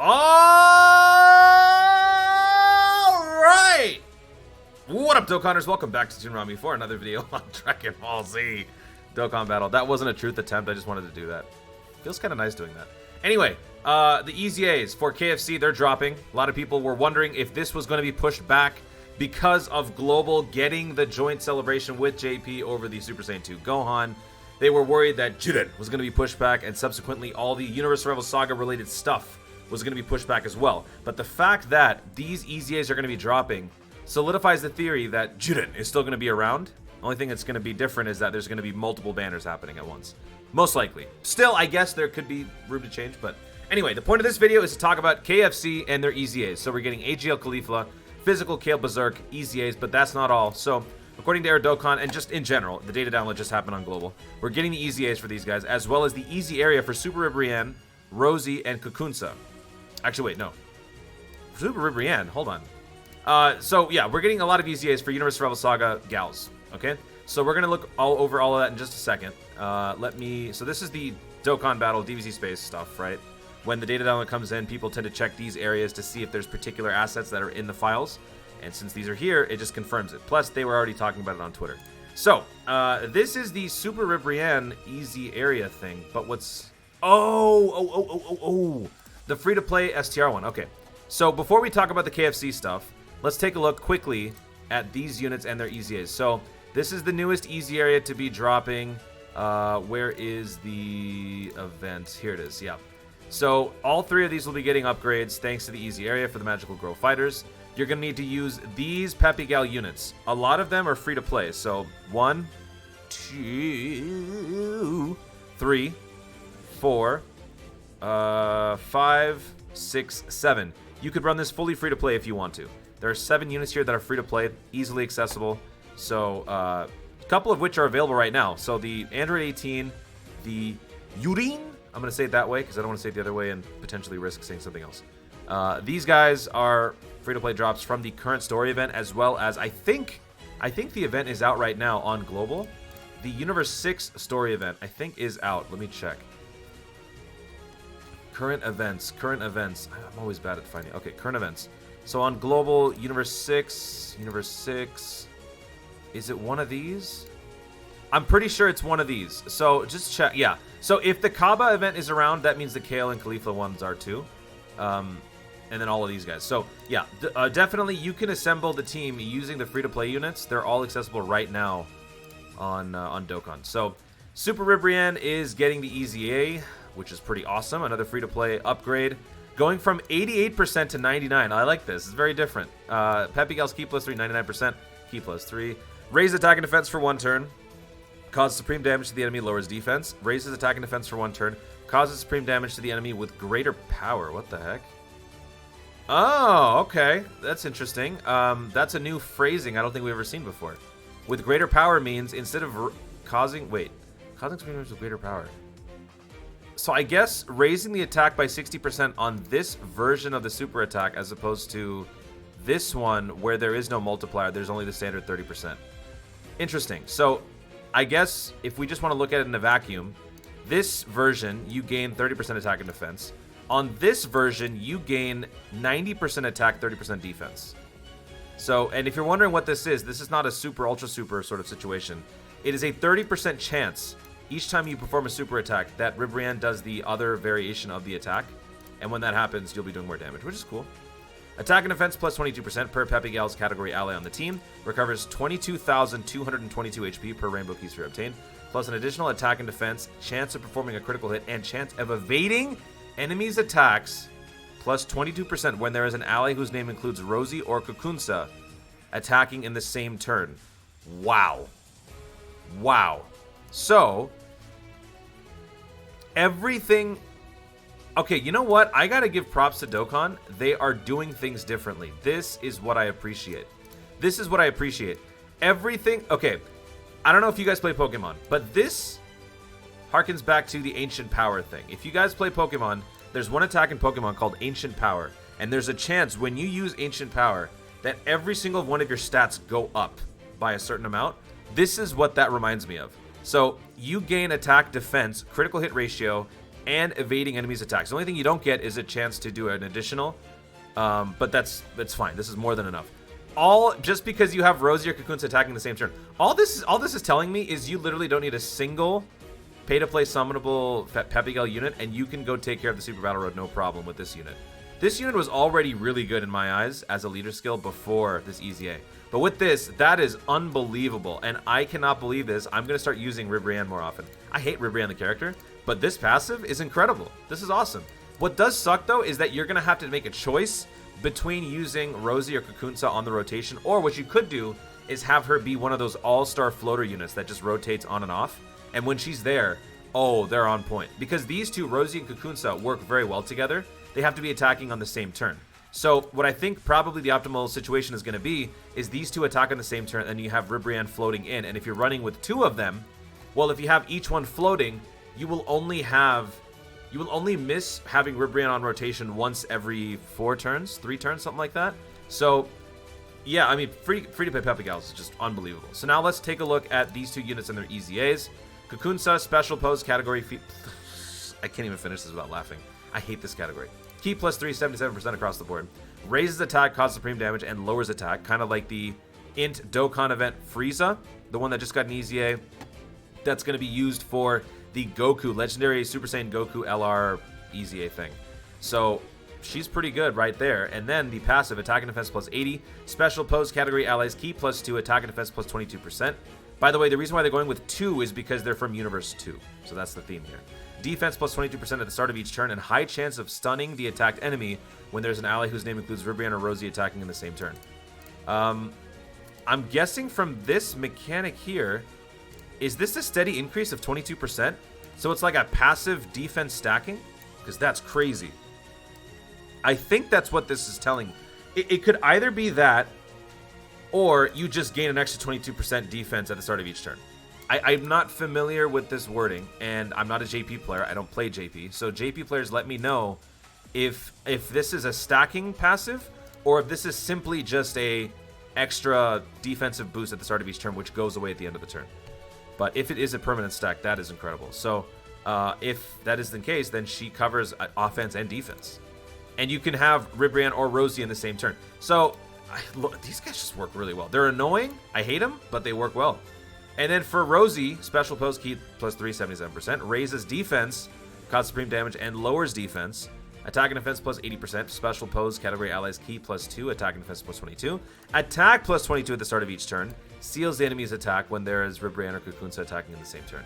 Alright! What up, Dokkanners? Welcome back to Toonami for another video on Dragon Ball Z Dokkan Battle. That wasn't a truth attempt, I just wanted to do that. Feels kind of nice doing that. Anyway, the EZAs for KFC, they're dropping. A lot of people were wondering if this was going to be pushed back because of Global getting the joint celebration with JP over the Super Saiyan 2 Gohan. They were worried that Jiren was going to be pushed back, and subsequently all the Universe Rival Saga related stuff was going to be pushed back as well. But the fact that these EZAs are going to be dropping solidifies the theory that Jiren is still going to be around. The only thing that's going to be different is that there's going to be multiple banners happening at once. Most likely. Still, I guess there could be room to change, but anyway, the point of this video is to talk about KFC and their EZAs. So we're getting AGL Caulifla, Physical Kale Berserk, EZAs, but that's not all. So according to Air Dokkan, and just in general, the data download just happened on Global, we're getting the EZAs for these guys, as well as the EZ area for Super Ribrianne, Rosie, and Kukunsa. Actually, wait, no. Super Ribrianne, hold on. So yeah, we're getting a lot of EZAs for Universe Rival Saga gals, okay? So we're going to look over all of that in just a second. So this is the Dokkan Battle DBZ Space stuff, right? When the data download comes in, people tend to check these areas to see if there's particular assets that are in the files. And since these are here, it just confirms it. Plus, they were already talking about it on Twitter. So, this is the Super Ribrianne EZ area thing. But what's... Oh! The free-to-play STR one. Okay. So, before we talk about the KFC stuff, let's take a look quickly at these units and their EZAs. So, this is the newest EZ area to be dropping. Where is the event? Here it is, yeah. So, all three of these will be getting upgrades thanks to the EZ area for the Magical Grow Fighters. You're going to need to use these PHY Kale units. A lot of them are free to play. So, 1, 2, 3, 4, 5, 6, 7. You could run this fully free to play if you want to. There are 7 units here that are free to play, easily accessible. So, a couple of which are available right now. So, the Android 18, the Yurin, I'm going to say it that way because I don't want to say it the other way and potentially risk saying something else. These guys are free-to-play drops from the current story event, as well as I think the event is out right now on Global. The Universe 6 story event, I think, is out. Let me check. Current events. I'm always bad at finding. Okay, current events. So on Global, Universe 6. Is it one of these? I'm pretty sure it's one of these. So just check. Yeah. So if the Kaba event is around, that means the Kale and Khalifa ones are too. And then all of these guys. So yeah, definitely you can assemble the team using the free-to-play units. They're all accessible right now on Dokkan. So Super Ribrianne is getting the EZA, which is pretty awesome. Another free-to-play upgrade, going from 88% to 99%. I like this. It's very different. PHY Kale's Key plus 3, 99%. Key plus 3. Raise attack and defense for 1 turn. Causes supreme damage to the enemy, lowers defense. Raises attack and defense for 1 turn. Causes supreme damage to the enemy with greater power. What the heck? Oh, okay. That's interesting. That's a new phrasing I don't think we've ever seen before. With greater power means instead of causing supreme damage with greater power. So I guess raising the attack by 60% on this version of the super attack as opposed to this one where there is no multiplier, there's only the standard 30%. Interesting. So I guess if we just want to look at it in a vacuum, this version, you gain 30% attack and defense. On this version, you gain 90% attack, 30% defense. So, and if you're wondering what this is not a super, ultra super sort of situation. It is a 30% chance each time you perform a super attack that Ribrianne does the other variation of the attack. And when that happens, you'll be doing more damage, which is cool. Attack and defense plus 22% per PHY Kale's category ally on the team. Recovers 22,222 HP per rainbow key sphere obtained. Plus an additional attack and defense, chance of performing a critical hit, and chance of evading enemies' attacks, plus 22% when there is an ally whose name includes Rosie or Kukunsa attacking in the same turn. Wow. Wow. So, everything... Okay, you know what? I gotta give props to Dokkan. They are doing things differently. This is what I appreciate. Everything... Okay, I don't know if you guys play Pokemon, but this harkens back to the Ancient Power thing. If you guys play Pokemon, there's one attack in Pokemon called Ancient Power, and there's a chance when you use Ancient Power that every single one of your stats go up by a certain amount. This is what that reminds me of. So you gain attack, defense, critical hit ratio, and evading enemies' attacks. The only thing you don't get is a chance to do an additional, but that's fine. This is more than enough. Just because you have Rosie or Kakunsa attacking the same turn. All this is telling me is you literally don't need a single pay-to-play summonable PHY Kale unit, and you can go take care of the Super Battle Road no problem with this unit. This unit was already really good in my eyes as a leader skill before this EZA. But with this, that is unbelievable, and I cannot believe this. I'm going to start using Ribrianne more often. I hate Ribrianne the character, but this passive is incredible. This is awesome. What does suck, though, is that you're going to have to make a choice between using Rosie or Kakunsa on the rotation, or what you could do is have her be one of those all-star floater units that just rotates on and off. And when she's there, oh, they're on point. Because these two, Rosie and Kakunsa, work very well together. They have to be attacking on the same turn. So what I think probably the optimal situation is going to be is these two attack on the same turn, and you have Ribrianne floating in. And if you're running with two of them, well, if you have each one floating, you will only miss having Ribrianne on rotation once every 4 turns, 3 turns, something like that. So yeah, I mean, free to play PHY Kale is just unbelievable. So now let's take a look at these two units and their EZAs. Kakunsa, special pose category. I can't even finish this without laughing. I hate this category. Key +3, 77% across the board. Raises attack, causes supreme damage, and lowers attack. Kind of like the Int Dokkan event Frieza, the one that just got an EZA. That's going to be used for the Goku, Legendary Super Saiyan Goku LR EZA thing. So she's pretty good right there. And then the passive, attack and defense +80. Special pose category allies, key +2, attack and defense +22%. By the way, the reason why they're going with 2 is because they're from Universe 2. So that's the theme here. Defense +22% at the start of each turn, and high chance of stunning the attacked enemy when there's an ally whose name includes Ribrianne or Rosie attacking in the same turn. I'm guessing from this mechanic here, is this a steady increase of 22%? So it's like a passive defense stacking? Because that's crazy. I think that's what this is telling. It could either be that, or you just gain an extra 22% defense at the start of each turn. I'm not familiar with this wording, and I'm not a JP player. I don't play JP. So JP players, let me know if this is a stacking passive, or if this is simply just a extra defensive boost at the start of each turn, which goes away at the end of the turn. But if it is a permanent stack, that is incredible. So if that is the case, then she covers offense and defense. And you can have Ribrianne or Rosie in the same turn. So look, these guys just work really well. They're annoying. I hate them, but they work well. And then for Rosie, special pose key +3, 77%. Raises defense, causes supreme damage, and lowers defense. Attack and defense +80%. Special pose category allies key +2. Attack and defense +22. Attack +22 at the start of each turn. Seals the enemy's attack when there is Ribrianne or Kakunsa attacking in the same turn.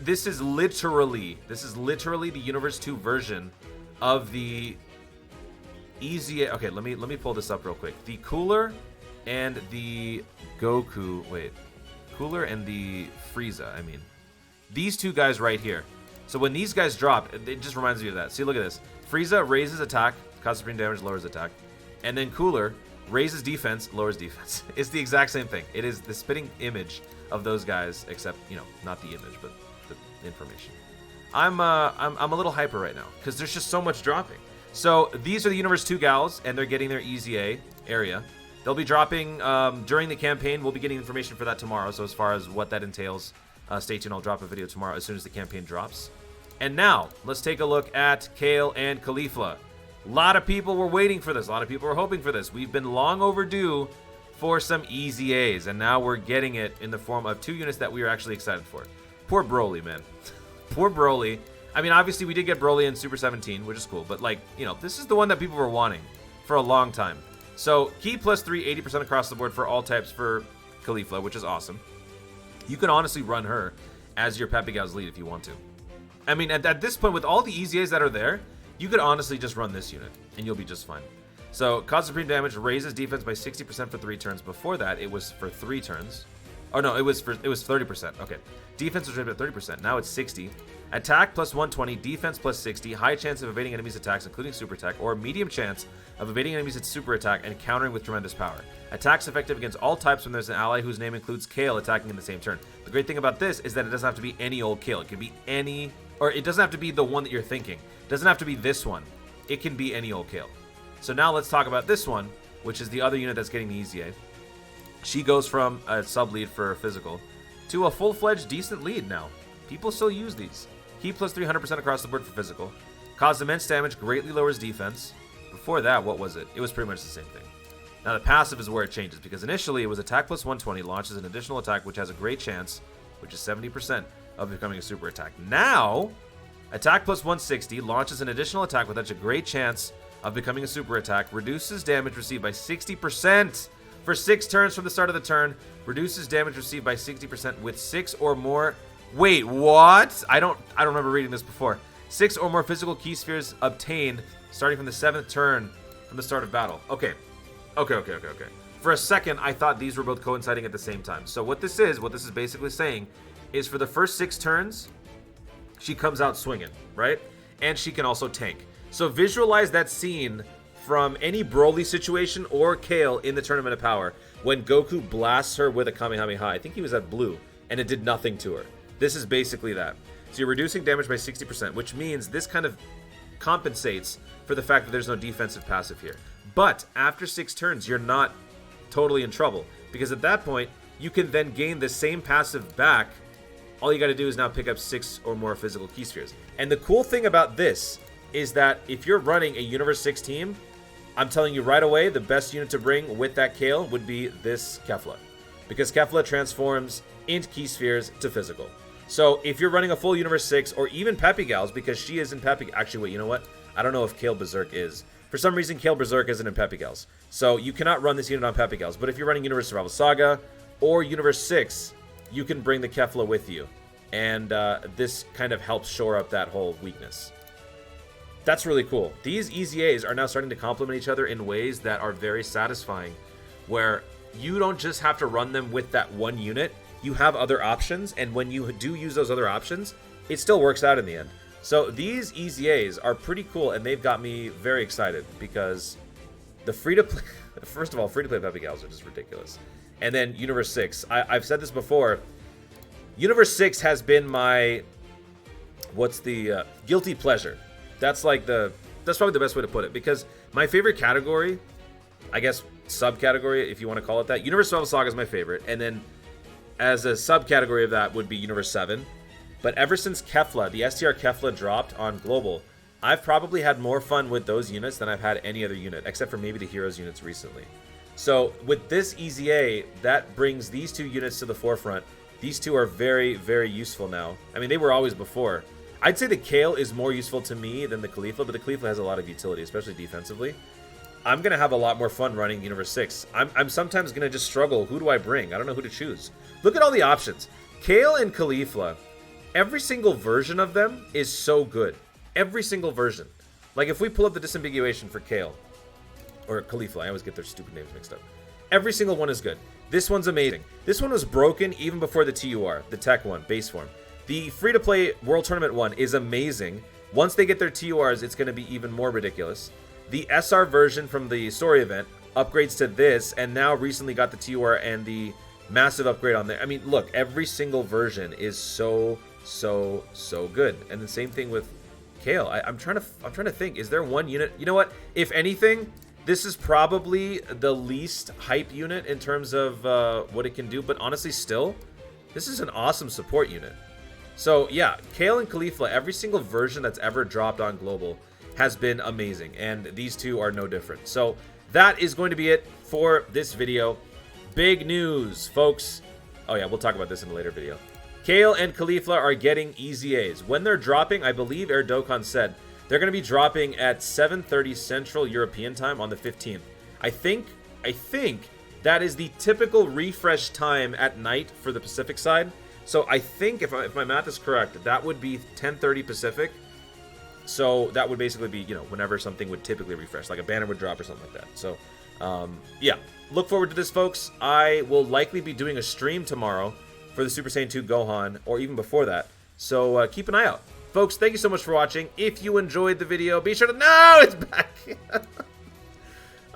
This is literally the Universe 2 version of the EZA. Okay, let me pull this up real quick. The Cooler and the Goku. Wait. Cooler and the Frieza, I mean. These two guys right here. So when these guys drop, it just reminds me of that. See, look at this. Frieza raises attack, causes supreme damage, lowers attack. And then Cooler raises defense, lowers defense. It's the exact same thing. It is the spitting image of those guys, except, you know, not the image, but the information. I'm a little hyper right now, because there's just so much dropping. So these are the Universe 2 gals, and they're getting their EZA area. They'll be dropping during the campaign. We'll be getting information for that tomorrow. So as far as what that entails, stay tuned. I'll drop a video tomorrow as soon as the campaign drops. And now, let's take a look at Kale and Khalifa. A lot of people were waiting for this. A lot of people were hoping for this. We've been long overdue for some EZAs, and now we're getting it in the form of 2 units that we are actually excited for. Poor Broly, man. Poor Broly. I mean, obviously, we did get Broly in Super 17, which is cool. But, like, you know, this is the one that people were wanting for a long time. So, key +3, 80% across the board for all types for Caulifla, which is awesome. You can honestly run her as your PHY Kale's lead if you want to. I mean, at this point, with all the EZAs that are there, you could honestly just run this unit, and you'll be just fine. So, cause supreme damage, raises defense by 60% for 3 turns. Before that, it was for 3 turns. Oh, no, it was 30%. Okay. Defense was raised by 30%. Now it's 60. Attack +120, defense +60, high chance of evading enemies' attacks, including super attack, or medium chance of evading enemies' super attack and countering with tremendous power. Attacks effective against all types when there's an ally whose name includes Kale attacking in the same turn. The great thing about this is that it doesn't have to be any old Kale. It can be any, or it doesn't have to be the one that you're thinking. It doesn't have to be this one. It can be any old Kale. So now let's talk about this one, which is the other unit that's getting the EZA. She goes from a sub lead for physical to a full-fledged decent lead now. People still use these. Heat plus 300% across the board for physical. Cause immense damage, greatly lowers defense. Before that, what was it? It was pretty much the same thing. Now the passive is where it changes, because initially it was attack plus 120, launches an additional attack which has a great chance, which is 70%, of becoming a super attack. Now, attack plus 160, launches an additional attack with such a great chance of becoming a super attack, reduces damage received by 60% for 6 turns from the start of the turn, reduces damage received by 60% with 6 or more. Wait, what? I don't remember reading this before. 6 or more physical key spheres obtained starting from the 7th turn from the start of battle. Okay. For a second, I thought these were both coinciding at the same time. So what this is basically saying is for the first 6 turns, she comes out swinging, right? And she can also tank. So visualize that scene from any Broly situation or Kale in the Tournament of Power when Goku blasts her with a Kamehameha. I think he was at blue, and it did nothing to her. This is basically that. So you're reducing damage by 60%, which means this kind of compensates for the fact that there's no defensive passive here. But after 6 turns, you're not totally in trouble, because at that point, you can then gain the same passive back. All you got to do is now pick up 6 or more physical key spheres. And the cool thing about this is that if you're running a Universe 6 team, I'm telling you right away, the best unit to bring with that Kale would be this Kefla, because Kefla transforms int key spheres to physical. So if you're running a full Universe 6, or even Peppy Gals, because she is in Peppy... Actually, wait, you know what? I don't know if Kale Berserk is. For some reason, Kale Berserk isn't in Peppy Gals. So you cannot run this unit on Peppy Gals. But if you're running Universe Survival Saga or Universe 6, you can bring the Kefla with you. And this kind of helps shore up that whole weakness. That's really cool. These EZAs are now starting to complement each other in ways that are very satisfying, where you don't just have to run them with that one unit. You have other options, and when you do use those other options, it still works out in the end. So these EZAs are pretty cool, and they've got me very excited, because the free-to-play... First of all, free-to-play Peppy Gals are just ridiculous. And then Universe 6. I've said this before. Universe 6 has been my... What's the... guilty pleasure. That's like that's probably the best way to put it, because my favorite category, I guess subcategory, if you want to call it that, Universe Survival Saga is my favorite, and then as a subcategory of that would be Universe 7. But ever since Kefla, the STR Kefla dropped on Global, I've probably had more fun with those units than I've had any other unit, except for maybe the Heroes units recently. So with this EZA, that brings these 2 units to the forefront. These 2 are very, very useful now. I mean, they were always before. I'd say the Kale is more useful to me than the Caulifla, but the Caulifla has a lot of utility, especially defensively. I'm going to have a lot more fun running Universe 6. I'm sometimes going to just struggle. Who do I bring? I don't know who to choose. Look at all the options. Kale and Caulifla, every single version of them is so good. Every single version. Like if we pull up the disambiguation for Kale, or Caulifla, I always get their stupid names mixed up. Every single one is good. This one's amazing. This one was broken even before the TUR, the tech one, base form. The free-to-play World Tournament one is amazing. Once they get their TURs, it's going to be even more ridiculous. The SR version from the story event upgrades to this, and now recently got the TUR and the massive upgrade on there. I mean, look, every single version is so good. And the same thing with Kale. I'm trying to think. Is there one unit? You know what? If anything, this is probably the least hype unit in terms of what it can do. But honestly, still, this is an awesome support unit. So yeah, Kale and Caulifla, every single version that's ever dropped on Global has been amazing, and these 2 are no different. So that is going to be it for this video. Big news, folks. Oh yeah, we'll talk about this in a later video. Kale and Caulifla are getting EZAs. When they're dropping, I believe Air Dokkan said they're going to be dropping at 7:30 Central European time on the 15th. I think that is the typical refresh time at night for the Pacific side. So I think, if my math is correct, that would be 10:30 Pacific. So that would basically be, you know, whenever something would typically refresh, like a banner would drop or something like that. So, yeah, look forward to this, folks. I will likely be doing a stream tomorrow for the Super Saiyan 2 Gohan, or even before that. So keep an eye out. Folks, thank you so much for watching. If you enjoyed the video, be sure to... No, it's back!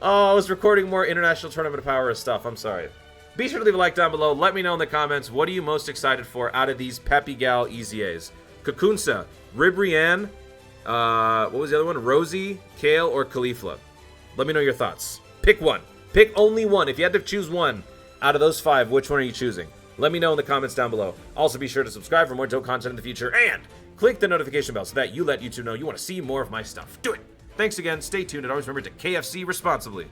Oh, I was recording more International Tournament of Power stuff. I'm sorry. Be sure to leave a like down below. Let me know in the comments, what are you most excited for out of these Peppy Gal EZAs? Kakunsa, Ribrianne, what was the other one? Rosie, Kale, or Caulifla? Let me know your thoughts. Pick one. Pick only one. If you had to choose one out of those 5, which one are you choosing? Let me know in the comments down below. Also, be sure to subscribe for more dope content in the future, and Click the notification bell so that you let YouTube know you want to see more of my stuff. Do it! Thanks again, stay tuned, and always remember to KFC responsibly.